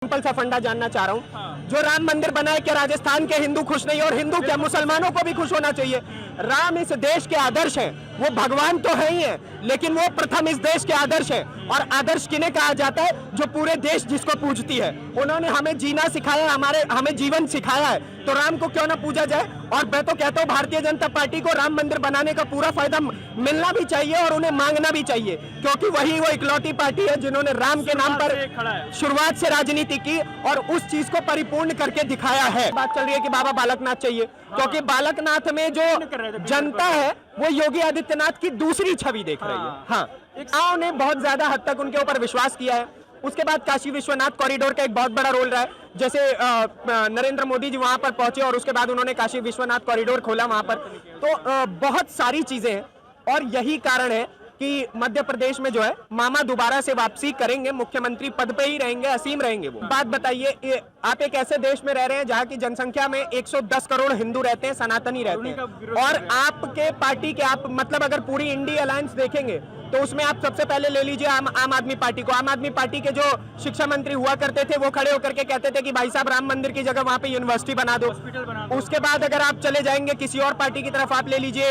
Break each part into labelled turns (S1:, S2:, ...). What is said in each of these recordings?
S1: Simple सा फंडा जानना चाह रहा हूँ। जो राम मंदिर बना है, क्या राजस्थान के हिंदू खुश नहीं, और हिंदू क्या मुसलमानों को भी खुश होना चाहिए। राम इस देश के आदर्श हैं, वो भगवान तो है ही है, लेकिन वो प्रथम इस देश के आदर्श है। और आदर्श किन्हें कहा जाता है? जो पूरे देश जिसको पूजती है। उन्होंने हमें जीना सिखाया, हमें जीवन सिखाया है, तो राम को क्यों ना पूजा जाए। और मैं तो कहता हूँ भारतीय जनता पार्टी को राम मंदिर बनाने का पूरा फायदा मिलना भी चाहिए और उन्हें मांगना भी चाहिए, क्योंकि वही वो इकलौती पार्टी है जिन्होंने राम के नाम पर शुरुआत से राजनीति की और उस चीज को परिपूर्ण करके दिखाया है। बात चल रही है कि बाबा बालकनाथ चाहिए, क्योंकि बालकनाथ में जो जनता है वो योगी आदित्यनाथ की दूसरी छवि देख रही है। हाँ, गांव ने बहुत ज्यादा हद तक उनके ऊपर विश्वास किया है। उसके बाद काशी विश्वनाथ कॉरिडोर का एक बहुत बड़ा रोल रहा है। जैसे नरेंद्र मोदी जी वहां पर पहुंचे और उसके बाद उन्होंने काशी विश्वनाथ कॉरिडोर खोला वहां पर, तो बहुत सारी चीजें हैं। और यही कारण है कि मध्य प्रदेश में जो है मामा दोबारा से वापसी करेंगे, मुख्यमंत्री पद पे ही रहेंगे, असीम रहेंगे वो। बात बताइए, आप एक ऐसे देश में रह रहे हैं जहां की जनसंख्या में 110 करोड़ हिंदू रहते हैं, सनातनी रहते हैं, और आपके पार्टी के आप मतलब अगर पूरी इंडिया अलायंस देखेंगे तो उसमें आप सबसे पहले ले लीजिए आम आदमी पार्टी को। आम आदमी पार्टी के जो शिक्षा मंत्री हुआ करते थे वो खड़े होकर के कहते थे कि भाई साहब राम मंदिर की जगह वहां पे यूनिवर्सिटी बना दो। उसके बाद अगर आप चले जाएंगे किसी और पार्टी की तरफ, आप ले लीजिए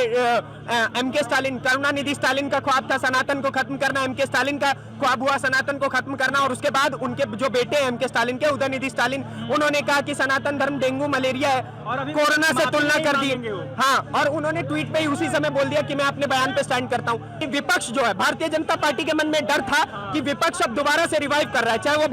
S1: एमके स्टालिन, करुणानिधि स्टालिन का ख्वाब था सनातन को खत्म करना, एमके स्टालिन का ख्वाब हुआ सनातन को खत्म करना। और उसके बाद उनके जो बेटे हैं एमके स्टालिन के, उदयनिधि स्टालिन, उन्होंने कहा कि सनातन धर्म डेंगू मलेरिया है, कोरोना से तुलना कर दी। हाँ, और उन्होंने ट्वीट पे ही उसी समय बोल दिया कि मैं अपने बयान पे स्टैंड करता हूँ। विपक्ष जो है, भारतीय जनता पार्टी के मन में डर था कि विपक्ष अब दोबारा से रिवाइव कर रहा है, चाहे वो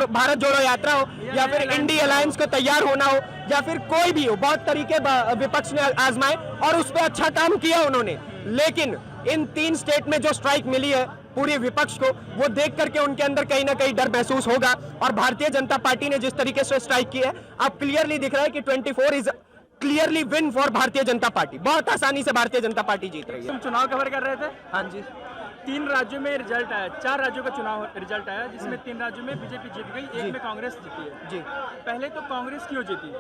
S1: भारत जोड़ो यात्रा हो या फिर इंडिया अलायंस को तैयार होना हो या फिर कोई भी हो। बहुत तरीके विपक्ष ने आजमाए और उस पर अच्छा काम किया उन्होंने, लेकिन इन 3 स्टेट में जो स्ट्राइक मिली है पूरे विपक्ष को, वो देख करके उनके अंदर कहीं ना कहीं डर महसूस होगा। और भारतीय जनता पार्टी ने जिस तरीके से स्ट्राइक की है, अब क्लियरली दिख रहा है कि 24 is clearly win for Bharatiya Janata party. बहुत आसानी से भारतीय जनता पार्टी जीत रही है।
S2: तुम चुनाव कवर कर रहे थे?
S1: हाँ जी।
S2: 3 राज्यों में रिजल्ट आया, 4 राज्यों का चुनाव रिजल्ट आया, जिसमें 3 राज्यों में बीजेपी जीत गई, एक में कांग्रेस जीती है।
S1: जी,
S2: पहले तो कांग्रेस क्यों जीती?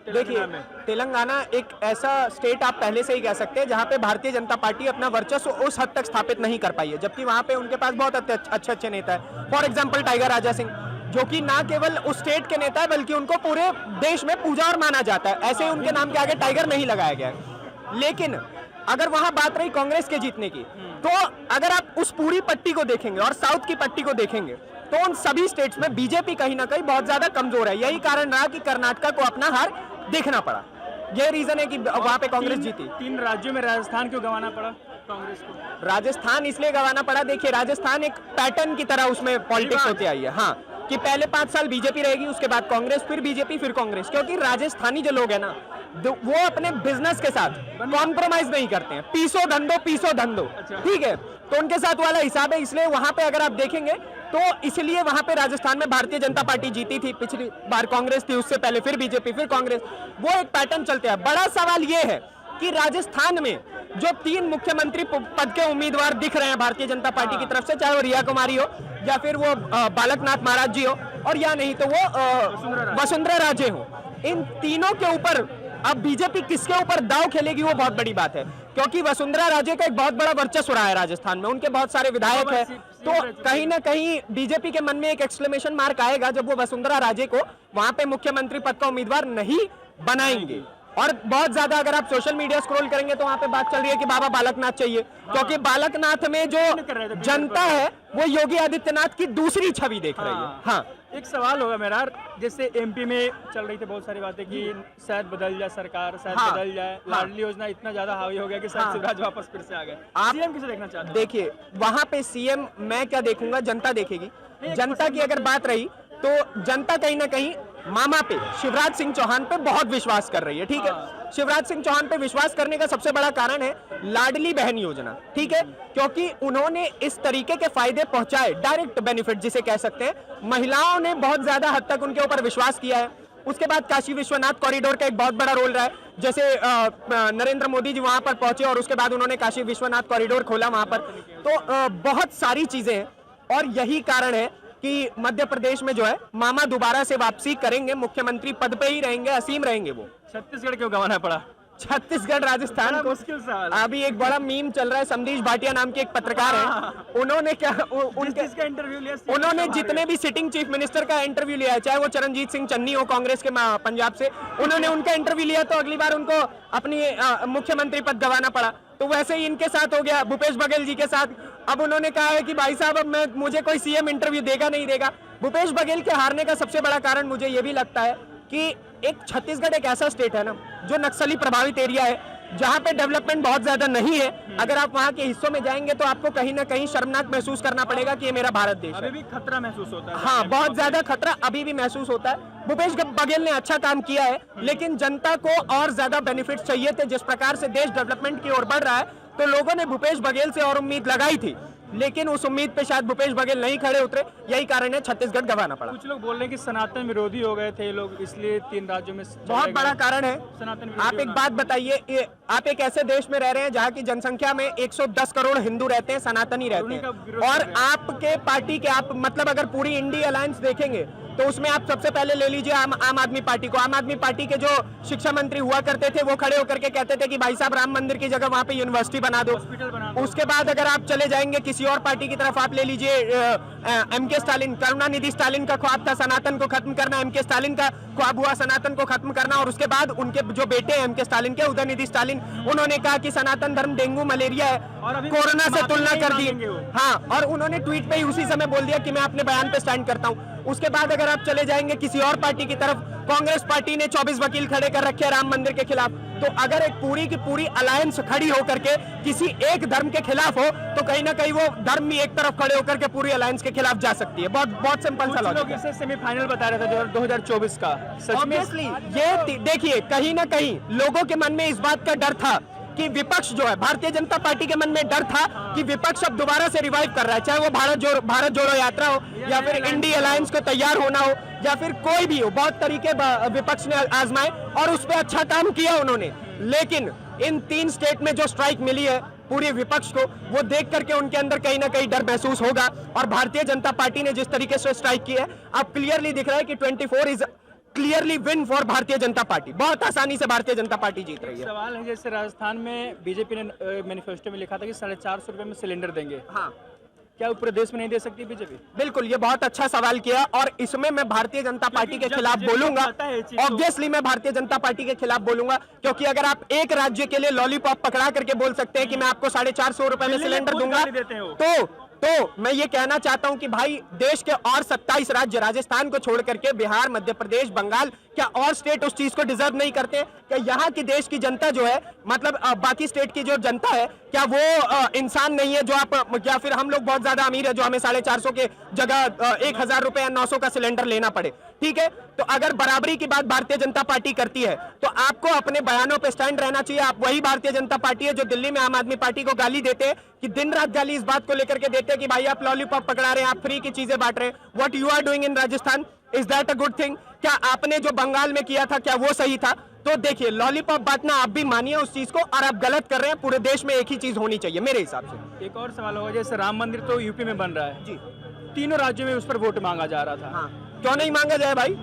S1: देखिए, तेलंगाना एक ऐसा स्टेट आप पहले से ही कह सकते हैं जहां पे भारतीय जनता पार्टी अपना वर्चस्व उस हद तक स्थापित नहीं कर पाई है, जबकि वहां पे उनके पास बहुत अच्छे नेता है। For example tiger Raja Singh, जो कि ना केवल उस स्टेट के नेता है बल्कि उनको पूरे देश में पूजा और माना जाता है, ऐसे उनके नाम के आगे टाइगर नहीं लगाया गया है। लेकिन अगर वहां बात रही कांग्रेस के जीतने की, तो अगर आप उस पूरी पट्टी को देखेंगे और साउथ की पट्टी को देखेंगे तो उन सभी स्टेट्स में बीजेपी कहीं ना कहीं बहुत ज्यादा कमजोर है। यही कारण रहा कि कर्नाटक को अपना हार देखना पड़ा। यह रीजन है कि वहां पे कांग्रेस जीती।
S2: 3 राज्यों में राजस्थान क्यों गंवाना पड़ा कांग्रेस को?
S1: राजस्थान इसलिए गंवाना पड़ा, देखिए राजस्थान एक पैटर्न की तरह उसमें पॉलिटिक्स होती आई है। हाँ, कि पहले 5 साल बीजेपी रहेगी, उसके बाद कांग्रेस, फिर बीजेपी, फिर कांग्रेस, क्योंकि राजस्थानी जो लोग हैं ना वो अपने बिजनेस के साथ कॉम्प्रोमाइज नहीं करते हैं। पीसो धंधो, ठीक है, तो उनके साथ वाला हिसाब है। इसलिए वहां पे अगर आप देखेंगे तो इसलिए वहां पे राजस्थान में भारतीय जनता पार्टी जीती थी। पिछली बार कांग्रेस थी, उससे पहले फिर बीजेपी, फिर कांग्रेस, वो एक पैटर्न चलते हैं। बड़ा सवाल ये है कि राजस्थान में जो 3 मुख्यमंत्री पद के उम्मीदवार दिख रहे हैं भारतीय जनता पार्टी की तरफ से, चाहे वो रिया कुमारी हो या फिर वो बालकनाथ महाराज जी हो, और या नहीं तो वो वसुंधरा राजे हो, इन तीनों के ऊपर अब बीजेपी किसके ऊपर दाव खेलेगी वो बहुत बड़ी बात है। क्योंकि वसुंधरा राजे का एक बहुत बड़ा वर्चस्व रहा है राजस्थान में, उनके बहुत सारे विधायक हैं, तो कहीं ना कहीं बीजेपी के मन में एक एक्सक्लेमेशन मार्क आएगा जब वो वसुंधरा राजे को वहां पे मुख्यमंत्री पद का उम्मीदवार नहीं बनाएंगे। और बहुत ज्यादा अगर आप सोशल मीडिया स्क्रॉल करेंगे तो वहां पे बात चल रही है कि बाबा बालकनाथ चाहिए, क्योंकि बालकनाथ में जो जनता है वो योगी आदित्यनाथ की दूसरी छवि देख रही है। हाँ,
S2: एक सवाल होगा मेरा, जैसे एमपी में चल रही थी बहुत सारी बातें कि शायद बदल जाए सरकार, शायद बदल जाए, लाडली योजना इतना ज्यादा हावी हो गया कि शायद शिवराज वापस फिर से आ गए। आप सीएम किसे देखना चाहते हैं?
S1: देखिए, वहां पे सीएम मैं क्या देखूंगा, जनता देखेगी। जनता की अगर बात रही तो जनता कहीं ना कहीं मामा पे, शिवराज सिंह चौहान पे बहुत विश्वास कर रही है, ठीक है। शिवराज सिंह चौहान पे विश्वास करने का सबसे बड़ा कारण है लाडली बहन योजना, ठीक है, क्योंकि उन्होंने इस तरीके के फायदे पहुंचाए, डायरेक्ट बेनिफिट जिसे कह सकते हैं। महिलाओं ने बहुत ज्यादा हद तक उनके ऊपर विश्वास किया है। उसके बाद काशी विश्वनाथ कॉरिडोर का एक बहुत बड़ा रोल रहा है। जैसे नरेंद्र मोदी जी वहां पर पहुंचे और उसके बाद उन्होंने काशी विश्वनाथ कॉरिडोर खोला वहां पर, तो बहुत सारी चीजें हैं। और यही कारण है कि मध्य प्रदेश में जो है मामा दोबारा से वापसी करेंगे, मुख्यमंत्री पद पे ही रहेंगे, असीम रहेंगे वो।
S2: छत्तीसगढ़ क्यों गंवाना पड़ा?
S1: छत्तीसगढ़ राजस्थान
S2: बड़ा
S1: को
S2: मुश्किल सवाल है।
S1: अभी एक बड़ा मीम चल रहा है, समदीश भाटिया नाम के एक पत्रकार है, उन्होंने क्या उनके
S2: जिसका इंटरव्यू लिया CM
S1: उन्होंने
S2: का
S1: जितने भी सिटिंग चीफ मिनिस्टर का इंटरव्यू लिया है, चाहे वो चरणजीत सिंह चन्नी हो कांग्रेस के पंजाब से, उन्होंने उनका इंटरव्यू लिया तो अगली बार उनको अपनी मुख्यमंत्री पद गंवाना पड़ा। तो वैसे ही इनके साथ हो गया, भूपेश बघेल जी के साथ। अब उन्होंने कहा है कि भाई साहब अब मुझे कोई सीएम इंटरव्यू देगा नहीं देगा। भूपेश बघेल के हारने का सबसे बड़ा कारण मुझे ये भी लगता है कि एक छत्तीसगढ़ एक ऐसा स्टेट है ना जो नक्सली प्रभावित एरिया है, जहां पे डेवलपमेंट बहुत ज्यादा नहीं है। अगर आप वहां के हिस्सों में जाएंगे तो आपको कहीं ना कहीं शर्मनाक महसूस करना पड़ेगा कि ये मेरा भारत देश
S2: अभी
S1: है।
S2: भी खतरा महसूस होता है।
S1: हाँ, बहुत ज्यादा खतरा अभी भी महसूस होता है। भूपेश बघेल ने अच्छा काम किया है, लेकिन जनता को और ज्यादा बेनिफिट्स चाहिए थे। जिस प्रकार से देश डेवलपमेंट की ओर बढ़ रहा है, तो लोगों ने भूपेश बघेल से और उम्मीद लगाई थी, लेकिन उस उम्मीद पे शायद भूपेश बघेल नहीं खड़े उतरे। यही कारण है छत्तीसगढ़ गंवाना पड़ा।
S2: कुछ लोग बोल रहे हैं कि सनातन विरोधी हो गए थे लोग, इसलिए 3 राज्यों में
S1: बहुत बड़ा कारण है।
S2: सनातन
S1: आप
S2: विरोधी
S1: एक
S2: होना।
S1: बात बताइए, आप एक ऐसे देश में रह रहे हैं जहाँ की जनसंख्या में 110 करोड़ हिंदू रहते हैं, सनातनी रहते
S2: उन्हीं का
S1: हैं,
S2: विरोध
S1: और
S2: कर रहे हैं।
S1: आपके पार्टी के आप मतलब अगर पूरी इंडिया अलायंस देखेंगे तो उसमें आप सबसे पहले ले लीजिए आम आदमी पार्टी को। आम आदमी पार्टी के जो शिक्षा मंत्री हुआ करते थे वो खड़े होकर के कहते थे कि भाई साहब राम मंदिर की जगह वहां पे यूनिवर्सिटी बना दो।
S2: हॉस्पिटल बना दो।
S1: उसके बाद अगर आप चले जाएंगे किसी और पार्टी की तरफ, आप ले लीजिए एमके स्टालिन, करुणानिधि स्टालिन का ख्वाब था सनातन को खत्म करना, एमके स्टालिन का ख्वाब हुआ सनातन को खत्म करना। और उसके बाद उनके जो बेटे हैं एमके स्टालिन के, उदयनिधि स्टालिन, उन्होंने कहा कि सनातन धर्म डेंगू मलेरिया है,
S2: और अभी
S1: कोरोना से
S2: माफी
S1: तुलना
S2: नहीं
S1: कर दी।
S2: मांगेंगे वो।
S1: हाँ, और उन्होंने ट्वीट पे ही उसी समय बोल दिया कि मैं अपने बयान पे स्टैंड करता हूँ। उसके बाद अगर आप चले जाएंगे किसी और पार्टी की तरफ, कांग्रेस पार्टी ने 24 वकील खड़े कर रखे हैं राम मंदिर के खिलाफ। तो अगर एक पूरी की पूरी अलायंस खड़ी होकर के किसी एक धर्म के खिलाफ हो, तो कहीं ना कहीं वो धर्म भी एक तरफ खड़े होकर के पूरी अलायंस के खिलाफ जा सकती है। बहुत बहुत सिंपल सा
S2: कुछ लोग
S1: लॉजिक है।
S2: इसे सेमीफाइनल बता रहे थे 2024 का। सच में
S1: ऑब्वियसली ये देखिए, कहीं ना कहीं लोगों के मन में इस बात का डर था कि विपक्ष जो है, भारतीय जनता पार्टी के मन में डर था कि विपक्ष अब दोबारा से रिवाइव कर रहा है, चाहे वो भारत जोड़ो यात्रा हो, या फिर इंडी अलायंस को तैयार होना हो, या फिर कोई भी हो। बहुत तरीके विपक्ष ने आजमाए और उस पर अच्छा काम किया उन्होंने। लेकिन इन 3 स्टेट में जो स्ट्राइक मिली है पूरे विपक्ष को, वो देख करके उनके अंदर कहीं ना कहीं डर महसूस होगा। और भारतीय जनता पार्टी ने जिस तरीके से स्ट्राइक की है, अब क्लियरली दिख रहा है कि 24 is clearly win for Bharatiya Janata party. बहुत आसानी से भारतीय जनता पार्टी जीत रही है।
S2: सवाल है, जैसे राजस्थान में बीजेपी ने मैनिफेस्टो में लिखा था कि 450 रुपए में सिलेंडर देंगे,
S1: हाँ,
S2: क्या वो पूरे देश में नहीं दे सकती बीजेपी?
S1: बिल्कुल, ये बहुत अच्छा सवाल किया, और इसमें मैं भारतीय जनता पार्टी के
S2: जब
S1: खिलाफ
S2: बीजेपी को
S1: बोलूंगा।
S2: पता है ये चीज़ तो-
S1: ऑब्वियसली मैं भारतीय जनता पार्टी के खिलाफ बोलूंगा, क्योंकि अगर आप एक राज्य के लिए लॉलीपॉप पकड़ा करके बोल सकते हैं कि मैं आपको 450 रुपए में
S2: दिल्ली में
S1: सिलेंडर
S2: खुद
S1: दूंगा,
S2: गाली देते हैं वो।
S1: तो मैं ये कहना चाहता हूं कि भाई देश के और 27 राज्य, राजस्थान को छोड़ करके बिहार, मध्य प्रदेश, बंगाल, क्या और स्टेट उस चीज को डिजर्व नहीं करते? क्या यहाँ की देश की जनता जो है, मतलब बाकी स्टेट की जो जनता है, क्या वो इंसान नहीं है जो आप, या फिर हम लोग बहुत ज्यादा अमीर है जो हमें 450 के जगह 1000 रुपए या 900 का सिलेंडर लेना पड़े? ठीक है, तो अगर बराबरी की बात भारतीय जनता पार्टी करती है तो आपको अपने बयानों पे स्टैंड रहना चाहिए। आप वही भारतीय जनता पार्टी है जो दिल्ली में आम आदमी पार्टी को गाली देते हैं, कि दिन रात गाली इस बात को लेकर के देते हैं कि भाई आप लॉलीपॉप पकड़ा रहे हैं, आप फ्री की चीजें बांट रहे हैं। What you are doing in Rajasthan, is that a good thing? क्या आपने जो बंगाल में किया था क्या वो सही था? तो देखिए, लॉलीपॉप बांटना आप भी मानिए उस चीज को, और आप गलत कर रहे हैं। पूरे देश में एक ही चीज होनी चाहिए मेरे हिसाब से।
S2: एक और सवाल होगा, जैसे राम मंदिर तो यूपी में बन रहा है
S1: जी,
S2: तीनों राज्यों में उस पर वोट मांगा जा रहा था।
S1: हाँ, क्यों नहीं मांगा जाए भाई?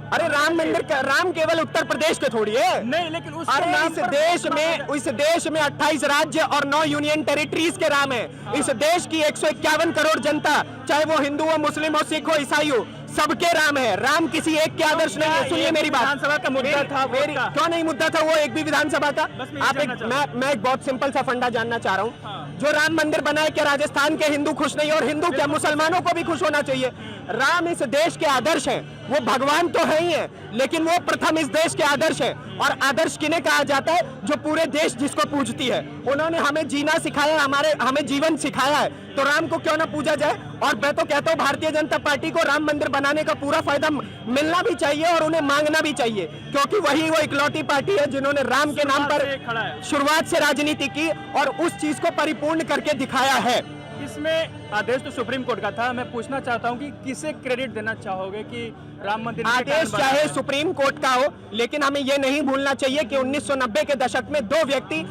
S1: अरे राम मंदिर का, राम केवल उत्तर प्रदेश के थोड़ी है।
S2: नहीं, लेकिन उस
S1: अरे
S2: नाम
S1: इस
S2: पर
S1: देश
S2: वोट
S1: में,
S2: मांगा
S1: इस देश में 28 राज्य और 9 यूनियन टेरिटरीज के राम है। इस देश की 151 करोड़ जनता, चाहे वो हिंदू हो, मुस्लिम हो, सिख हो, ईसाई हो, सबके राम है। राम किसी एक के आदर्श नहीं है। सुनिए मेरी बात,
S2: विधानसभा का मुद्दा था, वोट
S1: मेरी
S2: का।
S1: क्यों नहीं मुद्दा था वो एक भी विधानसभा का?
S2: बस मैं
S1: आप
S2: ये
S1: एक,
S2: जानना चाहता
S1: मैं एक बहुत सिंपल सा फंडा जानना चाह रहा हूँ।
S2: हाँ।
S1: जो राम मंदिर बना है, क्या राजस्थान के हिंदू खुश नहीं? और हिंदू क्या, मुसलमानों को भी खुश होना चाहिए। राम इस देश के आदर्श हैं, वो भगवान तो है ही है, लेकिन वो प्रथम इस देश के आदर्श है। और आदर्श किन्हें कहा जाता है? जो पूरे देश जिसको पूजती है। उन्होंने हमें जीना सिखाया, हमें जीवन सिखाया है, तो राम को क्यों ना पूजा जाए? और मैं तो कहता हूँ भारतीय जनता पार्टी को राम मंदिर बनाने का पूरा फायदा मिलना भी चाहिए और उन्हें मांगना भी चाहिए, क्योंकि वही वो इकलौती पार्टी है जिन्होंने राम के नाम पर
S2: खड़ा है।
S1: शुरुआत से राजनीति की और उस चीज को परिपूर्ण करके दिखाया है।
S2: इसमें आदेश तो सुप्रीम कोर्ट का था। मैं पूछना चाहता हूं कि किसे क्रेडिट देना चाहोगे कि राम मंदिर के
S1: आदेश
S2: कारण बना
S1: चाहे
S2: है?
S1: सुप्रीम कोर्ट का हो, लेकिन हमें यह नहीं भूलना चाहिए कि 1990 के दशक में 2 व्यक्ति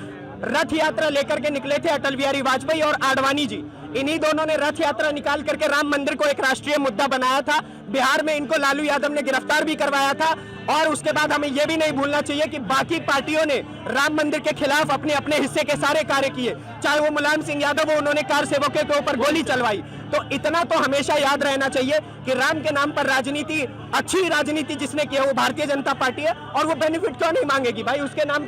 S1: रथ यात्रा लेकर के निकले थे, अटल बिहारी वाजपेयी और आडवाणी जी। इन्हीं दोनों ने रथ यात्रा निकाल करके राम मंदिर को एक राष्ट्रीय मुद्दा बनाया था। बिहार में इनको लालू यादव ने गिरफ्तार भी करवाया था। और उसके बाद हमें यह भी नहीं भूलना चाहिए कि बाकी पार्टियों ने राम मंदिर के खिलाफ अपने अपने हिस्से के सारे कार्य किए, चाहे वो मुलायम सिंह यादव हो, उन्होंने कार सेवकों के ऊपर गोली चलवाई। तो इतना तो हमेशा याद रहना चाहिए कि राम के नाम पर राजनीति, अच्छी राजनीति जिसने की है वो भारतीय जनता पार्टी है, और वो बेनिफिट क्यों नहीं मांगेगी भाई? उसके नाम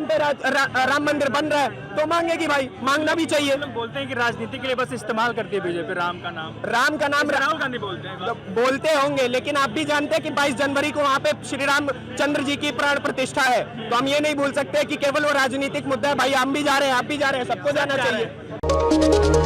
S1: पे राम मंदिर बन रहा है तो मांगेगी भाई, मांगना भी चाहिए।
S2: लोग बोलते हैं कि राजनीति के लिए बस इस्तेमाल करती है बीजेपी राम का नाम राहुल गांधी बोलते हैं।
S1: बोलते होंगे, लेकिन आप भी जानते हैं कि 22 जनवरी को वहां पे श्री रामचंद्र जी की प्राण प्रतिष्ठा है। तो हम ये नहीं भूल सकते कि केवल वो राजनीतिक मुद्दा है भाई। हम भी जा रहे हैं, आप भी जा रहे हैं, सबको जाना चाहिए।